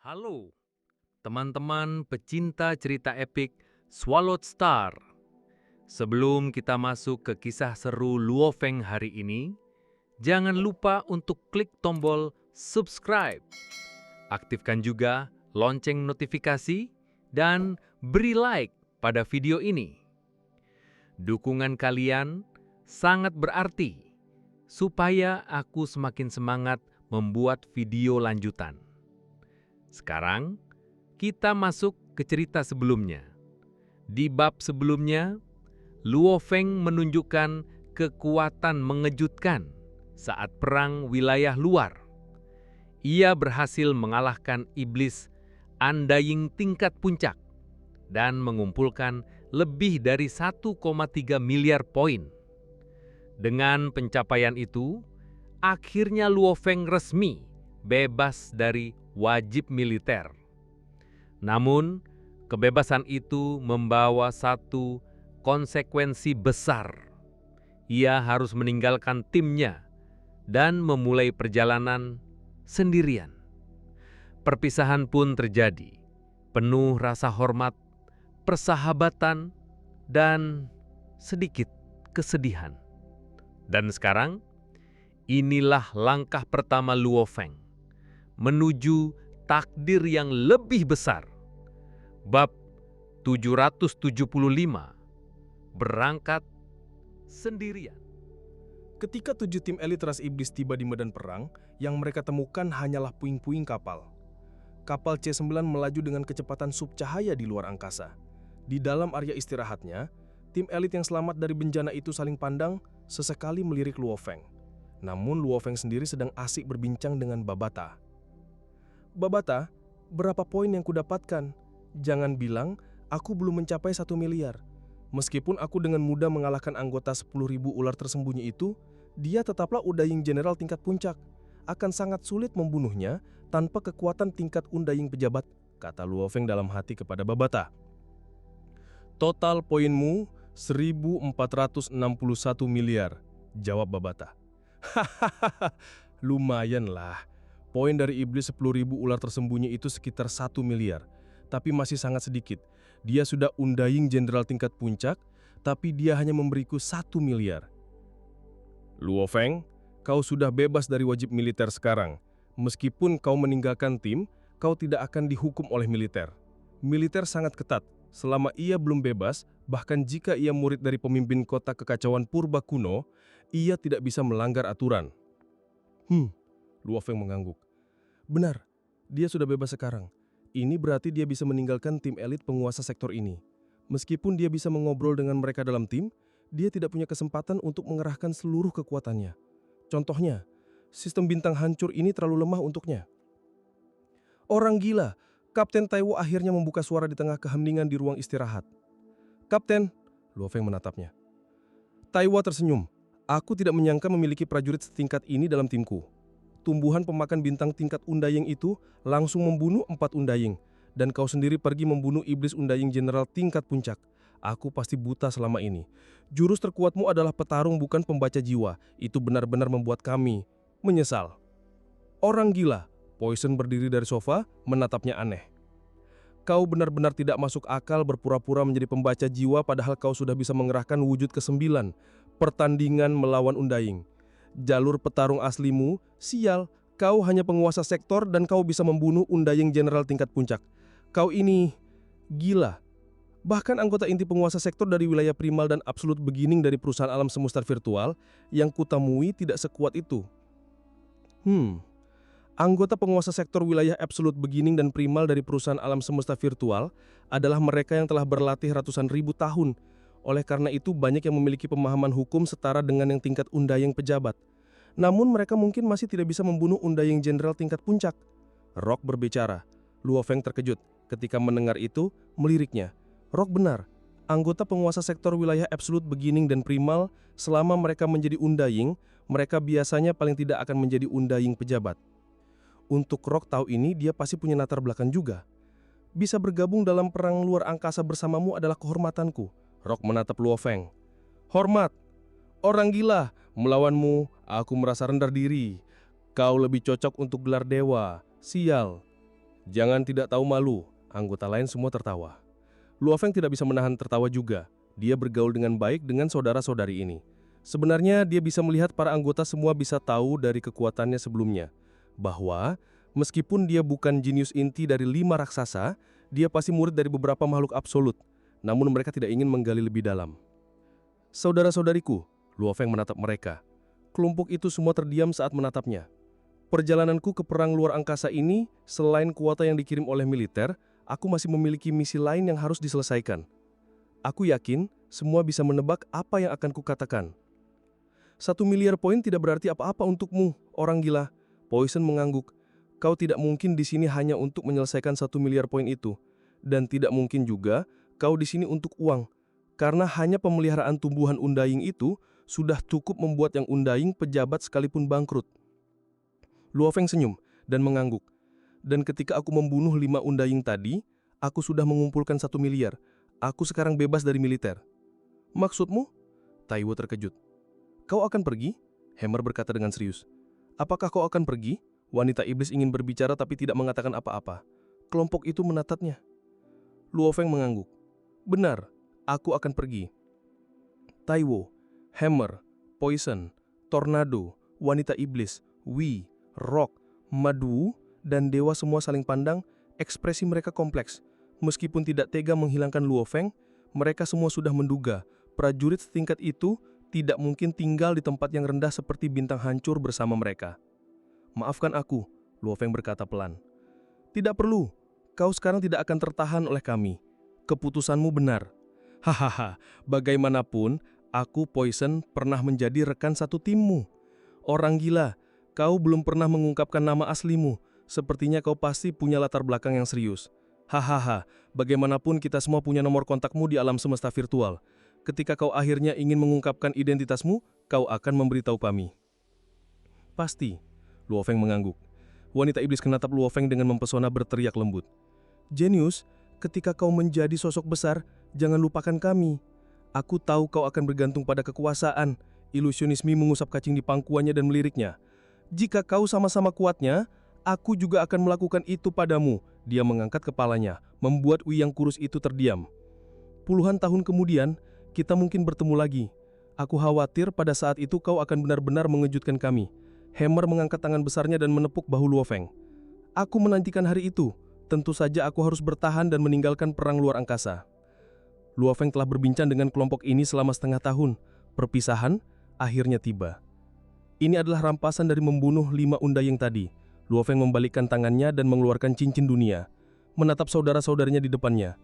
Halo, teman-teman pecinta cerita epik Swallowed Star. Sebelum kita masuk ke kisah seru Luo Feng hari ini, jangan lupa untuk klik tombol subscribe. Aktifkan juga lonceng notifikasi dan beri like pada video ini. Dukungan kalian sangat berarti supaya aku semakin semangat membuat video lanjutan. Sekarang, kita masuk ke cerita sebelumnya. Di bab sebelumnya, Luo Feng menunjukkan kekuatan mengejutkan saat perang wilayah luar. Ia berhasil mengalahkan iblis Undying tingkat puncak dan mengumpulkan lebih dari 1,3 miliar poin. Dengan pencapaian itu, akhirnya Luo Feng resmi bebas dari wajib militer. Namun, kebebasan itu membawa satu konsekuensi besar. Ia harus meninggalkan timnya dan memulai perjalanan sendirian. Perpisahan pun terjadi, penuh rasa hormat, persahabatan, dan sedikit kesedihan. Dan sekarang, inilah langkah pertama Luo Feng menuju takdir yang lebih besar. Bab 775, berangkat sendirian. Ketika 7 tim elit ras iblis tiba di medan perang, yang mereka temukan hanyalah puing-puing kapal. Kapal C9 melaju dengan kecepatan subcahaya di luar angkasa. Di dalam area istirahatnya, tim elit yang selamat dari bencana itu saling pandang, sesekali melirik Luo Feng. Namun Luo Feng sendiri sedang asik berbincang dengan Babata. "Babata, berapa poin yang kudapatkan? Jangan bilang aku belum mencapai 1 miliar. Meskipun aku dengan mudah mengalahkan anggota 10.000 ular tersembunyi itu, dia tetaplah Undying General tingkat puncak. Akan sangat sulit membunuhnya tanpa kekuatan tingkat Undying pejabat," kata Luo Feng dalam hati kepada Babata. "Total poinmu 1.461 miliar, jawab Babata. "Hahaha, lumayanlah. Poin dari iblis 10.000 ular tersembunyi itu sekitar 1 miliar, tapi masih sangat sedikit. Dia sudah Undying General tingkat puncak, tapi dia hanya memberiku 1 miliar. Luo Feng, kau sudah bebas dari wajib militer sekarang. Meskipun kau meninggalkan tim, kau tidak akan dihukum oleh militer. Militer sangat ketat. Selama ia belum bebas, bahkan jika ia murid dari pemimpin kota kekacauan purba kuno, ia tidak bisa melanggar aturan." Luo Feng mengangguk. "Benar, dia sudah bebas sekarang. Ini berarti dia bisa meninggalkan tim elit penguasa sektor ini. Meskipun dia bisa mengobrol dengan mereka dalam tim, dia tidak punya kesempatan untuk mengerahkan seluruh kekuatannya. Contohnya, sistem bintang hancur ini terlalu lemah untuknya." "Orang gila," Kapten Taiwo akhirnya membuka suara di tengah keheningan di ruang istirahat. "Kapten," Luo Feng menatapnya. Taiwo tersenyum. "Aku tidak menyangka memiliki prajurit setingkat ini dalam timku. Tumbuhan pemakan bintang tingkat Undying itu langsung membunuh 4 Undying, dan kau sendiri pergi membunuh iblis Undying General tingkat puncak. Aku pasti buta selama ini. Jurus terkuatmu adalah petarung, bukan pembaca jiwa. Itu benar-benar membuat kami menyesal." "Orang gila," Poison berdiri dari sofa, menatapnya aneh. "Kau benar-benar tidak masuk akal berpura-pura menjadi pembaca jiwa padahal kau sudah bisa mengerahkan wujud ke-9, pertandingan melawan Undying. Jalur petarung aslimu, sial, kau hanya penguasa sektor dan kau bisa membunuh Undying General tingkat puncak. Kau ini gila. Bahkan anggota inti penguasa sektor dari wilayah primal dan absolute beginning dari perusahaan alam semesta virtual yang kutemui tidak sekuat itu." Anggota penguasa sektor wilayah absolute beginning dan primal dari perusahaan alam semesta virtual adalah mereka yang telah berlatih ratusan ribu tahun. Oleh karena itu, banyak yang memiliki pemahaman hukum setara dengan yang tingkat Undying pejabat. Namun mereka mungkin masih tidak bisa membunuh Undying General tingkat puncak. Rock berbicara. Luo Feng terkejut ketika mendengar itu, meliriknya. Rock benar. Anggota penguasa sektor wilayah absolute beginning dan primal, selama mereka menjadi Undying, mereka biasanya paling tidak akan menjadi Undying pejabat. Untuk Rock tahu ini, dia pasti punya latar belakang juga. "Bisa bergabung dalam perang luar angkasa bersamamu adalah kehormatanku." Rock menatap Luo Feng. "Hormat? Orang gila, melawanmu aku merasa rendah diri. Kau lebih cocok untuk gelar dewa, sial." Jangan tidak tahu malu, anggota lain semua tertawa. Luo Feng tidak bisa menahan tertawa juga. Dia bergaul dengan baik dengan saudara-saudari ini. Sebenarnya dia bisa melihat para anggota semua bisa tahu dari kekuatannya sebelumnya. Bahwa meskipun dia bukan jenius inti dari 5 raksasa, dia pasti murid dari beberapa makhluk absolut. Namun mereka tidak ingin menggali lebih dalam. Saudara-saudariku, Luo Feng menatap mereka. Kelompok itu semua terdiam saat menatapnya. Perjalananku ke perang luar angkasa ini, selain kuota yang dikirim oleh militer, aku masih memiliki misi lain yang harus diselesaikan. Aku yakin semua bisa menebak apa yang akan kukatakan. 1 miliar poin tidak berarti apa-apa untukmu, orang gila. Poison mengangguk. Kau tidak mungkin di sini hanya untuk menyelesaikan 1 miliar poin itu. Dan tidak mungkin juga kau di sini untuk uang. Karena hanya pemeliharaan tumbuhan Undying itu sudah cukup membuat yang Undying pejabat sekalipun bangkrut. Luo Feng senyum dan mengangguk. Dan ketika aku membunuh 5 Undying tadi, aku sudah mengumpulkan 1 miliar. Aku sekarang bebas dari militer. Maksudmu? Taiwo terkejut. Kau akan pergi? Hammer berkata dengan serius. Apakah kau akan pergi? Wanita iblis ingin berbicara tapi tidak mengatakan apa-apa. Kelompok itu menatapnya. Luo Feng mengangguk. Benar, aku akan pergi. Taiwo, Hammer, Poison, Tornado, Wanita Iblis, Wei, Rock, Madu, dan Dewa semua saling pandang, ekspresi mereka kompleks. Meskipun tidak tega menghilangkan Luo Feng, mereka semua sudah menduga prajurit setingkat itu tidak mungkin tinggal di tempat yang rendah seperti bintang hancur bersama mereka. Maafkan aku, Luo Feng berkata pelan. Tidak perlu, kau sekarang tidak akan tertahan oleh kami. Keputusanmu benar. Hahaha, bagaimanapun, aku Poison pernah menjadi rekan satu timmu. Orang gila, kau belum pernah mengungkapkan nama aslimu. Sepertinya kau pasti punya latar belakang yang serius. Hahaha, bagaimanapun kita semua punya nomor kontakmu di alam semesta virtual. Ketika kau akhirnya ingin mengungkapkan identitasmu, kau akan memberitahu kami. Pasti, Luo Feng mengangguk. Wanita iblis menatap Luo Feng dengan mempesona berteriak lembut. Jenius, ketika kau menjadi sosok besar, jangan lupakan kami. Aku tahu kau akan bergantung pada kekuasaan. Ilusionisme mengusap kacing di pangkuannya dan meliriknya. Jika kau sama-sama kuatnya, aku juga akan melakukan itu padamu. Dia mengangkat kepalanya, membuat Wei yang kurus itu terdiam. Puluhan tahun kemudian, kita mungkin bertemu lagi. Aku khawatir pada saat itu kau akan benar-benar mengejutkan kami. Hammer mengangkat tangan besarnya dan menepuk bahu Luo Feng. Aku menantikan hari itu. Tentu saja aku harus bertahan dan meninggalkan perang luar angkasa. Luo Feng telah berbincang dengan kelompok ini selama setengah tahun. Perpisahan akhirnya tiba. Ini adalah rampasan dari membunuh 5 Undying tadi. Luo Feng membalikkan tangannya dan mengeluarkan cincin dunia. Menatap saudara-saudaranya di depannya.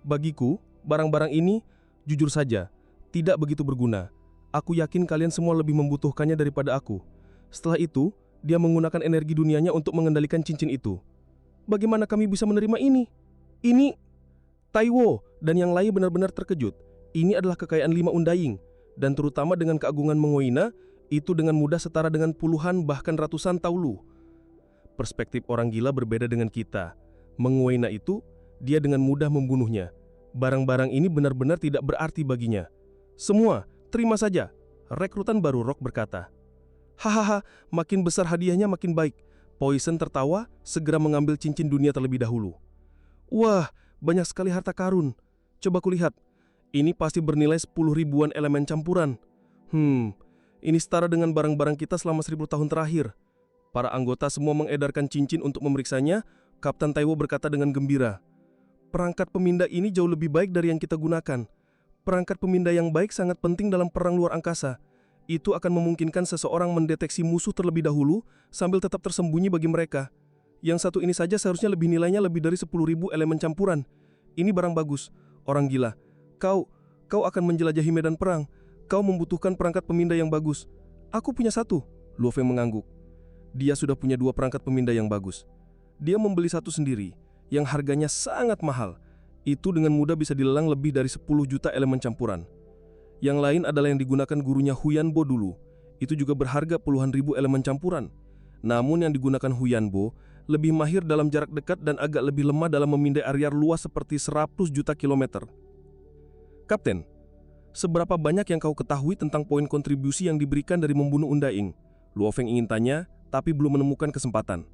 Bagiku, barang-barang ini, jujur saja, tidak begitu berguna. Aku yakin kalian semua lebih membutuhkannya daripada aku. Setelah itu, dia menggunakan energi dunianya untuk mengendalikan cincin itu. Bagaimana kami bisa menerima ini? Ini... Taiwo dan yang lain benar-benar terkejut. Ini adalah kekayaan 5 Undying. Dan terutama dengan keagungan Mengoina, itu dengan mudah setara dengan puluhan bahkan ratusan taulu. Perspektif orang gila berbeda dengan kita. Mengoina itu, dia dengan mudah membunuhnya. Barang-barang ini benar-benar tidak berarti baginya. Semua, terima saja. Rekrutan baru Rock berkata. Hahaha, makin besar hadiahnya makin baik. Poison tertawa, segera mengambil cincin dunia terlebih dahulu. Wah, banyak sekali harta karun. Coba kulihat. Ini pasti bernilai 10 ribuan elemen campuran. Ini setara dengan barang-barang kita selama 1000 tahun terakhir. Para anggota semua mengedarkan cincin untuk memeriksanya. Kapten Taiwo berkata dengan gembira. Perangkat pemindah ini jauh lebih baik dari yang kita gunakan. Perangkat pemindah yang baik sangat penting dalam perang luar angkasa. Itu akan memungkinkan seseorang mendeteksi musuh terlebih dahulu sambil tetap tersembunyi bagi mereka. Yang satu ini saja seharusnya nilainya lebih dari 10.000 elemen campuran. Ini barang bagus. Orang gila. Kau akan menjelajahi medan perang. Kau membutuhkan perangkat pemindah yang bagus. Aku punya satu. Luo Feng mengangguk. Dia sudah punya 2 perangkat pemindah yang bagus. Dia membeli satu sendiri, yang harganya sangat mahal. Itu dengan mudah bisa dilelang lebih dari 10 juta elemen campuran. Yang lain adalah yang digunakan gurunya Huyanbo dulu. Itu juga berharga puluhan ribu elemen campuran. Namun yang digunakan Huyanbo lebih mahir dalam jarak dekat dan agak lebih lemah dalam memindai area luas seperti 100 juta kilometer. Kapten, seberapa banyak yang kau ketahui tentang poin kontribusi yang diberikan dari membunuh Undying? Luo Feng ingin tanya, tapi belum menemukan kesempatan.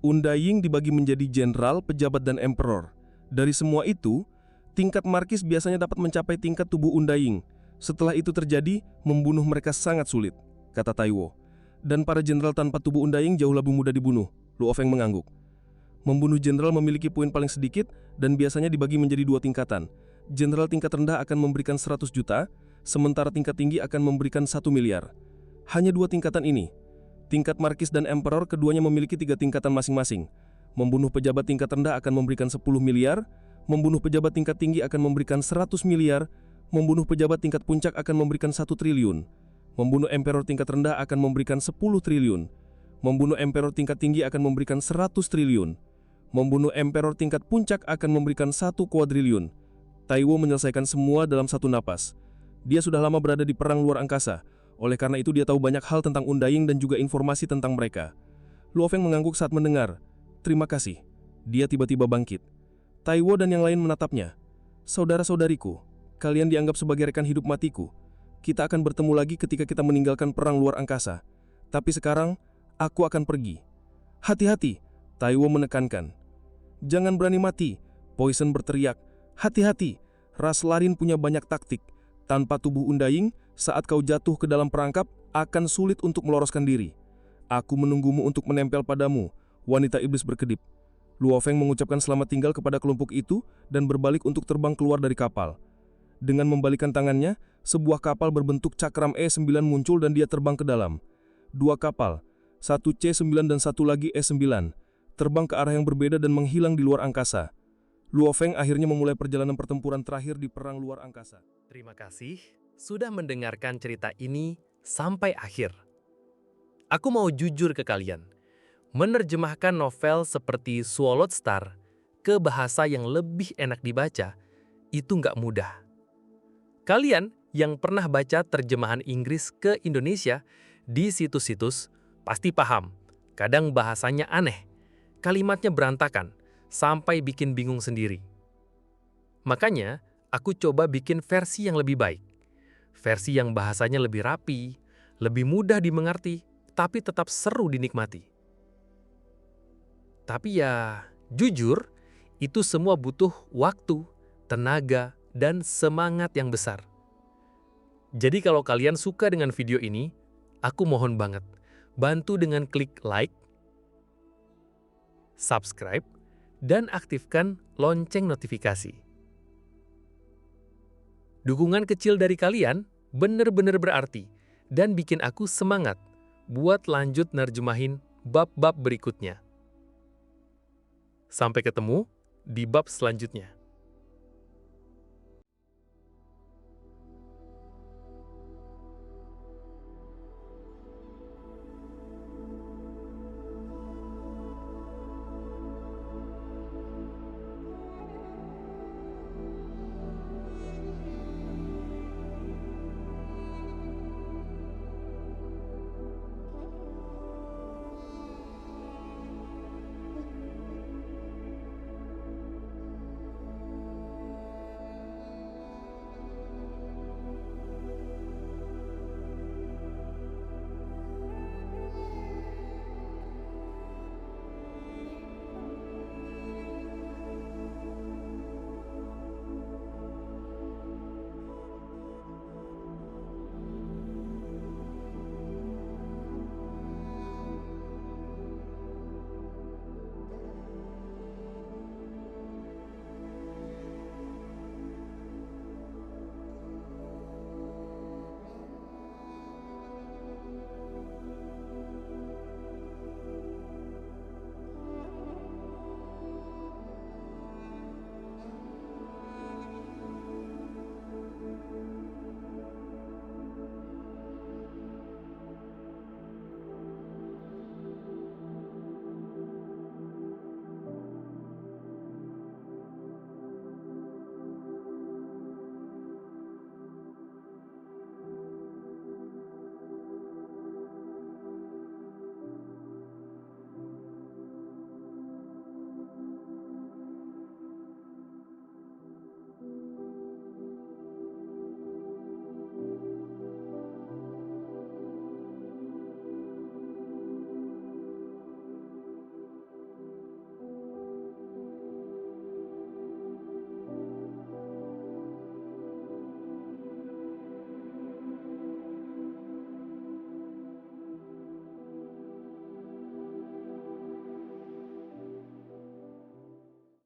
Undaying dibagi menjadi jenderal, pejabat, dan emperor. Dari semua itu, tingkat markis biasanya dapat mencapai tingkat tubuh Undaying. Setelah itu terjadi, membunuh mereka sangat sulit, kata Taiwo. Dan para jenderal tanpa tubuh Undaying jauh lebih mudah dibunuh, Luo Feng mengangguk. Membunuh jenderal memiliki poin paling sedikit dan biasanya dibagi menjadi 2 tingkatan. Jenderal tingkat rendah akan memberikan 100 juta, sementara tingkat tinggi akan memberikan 1 miliar. Hanya 2 tingkatan ini. Tingkat markis dan emperor keduanya memiliki 3 tingkatan masing-masing. Membunuh pejabat tingkat rendah akan memberikan 10 miliar, membunuh pejabat tingkat tinggi akan memberikan 100 miliar, membunuh pejabat tingkat puncak akan memberikan 1 triliun, membunuh emperor tingkat rendah akan memberikan 10 triliun, membunuh emperor tingkat tinggi akan memberikan 100 triliun, membunuh emperor tingkat puncak akan memberikan 1 kuadriliun. Taiwo menyelesaikan semua dalam satu napas. Dia sudah lama berada di perang luar angkasa. Oleh karena itu dia tahu banyak hal tentang Undaying dan juga informasi tentang mereka. Luo Feng mengangguk saat mendengar. Terima kasih. Dia tiba-tiba bangkit. Taiwo dan yang lain menatapnya. Saudara-saudariku, kalian dianggap sebagai rekan hidup matiku. Kita akan bertemu lagi ketika kita meninggalkan perang luar angkasa. Tapi sekarang, aku akan pergi. Hati-hati, Taiwo menekankan. Jangan berani mati, Poison berteriak. Hati-hati, ras Larin punya banyak taktik. Tanpa tubuh Undaying, saat kau jatuh ke dalam perangkap, akan sulit untuk meloloskan diri. Aku menunggumu untuk menempel padamu, wanita iblis berkedip. Luo Feng mengucapkan selamat tinggal kepada kelompok itu dan berbalik untuk terbang keluar dari kapal. Dengan membalikkan tangannya, sebuah kapal berbentuk cakram E9 muncul dan dia terbang ke dalam. 2 kapal, satu C9 dan satu lagi E9, terbang ke arah yang berbeda dan menghilang di luar angkasa. Luo Feng akhirnya memulai perjalanan pertempuran terakhir di perang luar angkasa. Terima kasih sudah mendengarkan cerita ini sampai akhir. Aku mau jujur ke kalian, menerjemahkan novel seperti Swallowed Star ke bahasa yang lebih enak dibaca itu nggak mudah. Kalian yang pernah baca terjemahan Inggris ke Indonesia di situs-situs pasti paham. Kadang bahasanya aneh, kalimatnya berantakan, sampai bikin bingung sendiri. Makanya, aku coba bikin versi yang lebih baik. Versi yang bahasanya lebih rapi, lebih mudah dimengerti, tapi tetap seru dinikmati. Tapi ya, jujur, itu semua butuh waktu, tenaga, dan semangat yang besar. Jadi kalau kalian suka dengan video ini, aku mohon banget, bantu dengan klik like, subscribe, dan aktifkan lonceng notifikasi. Dukungan kecil dari kalian benar-benar berarti dan bikin aku semangat buat lanjut nerjemahin bab-bab berikutnya. Sampai ketemu di bab selanjutnya.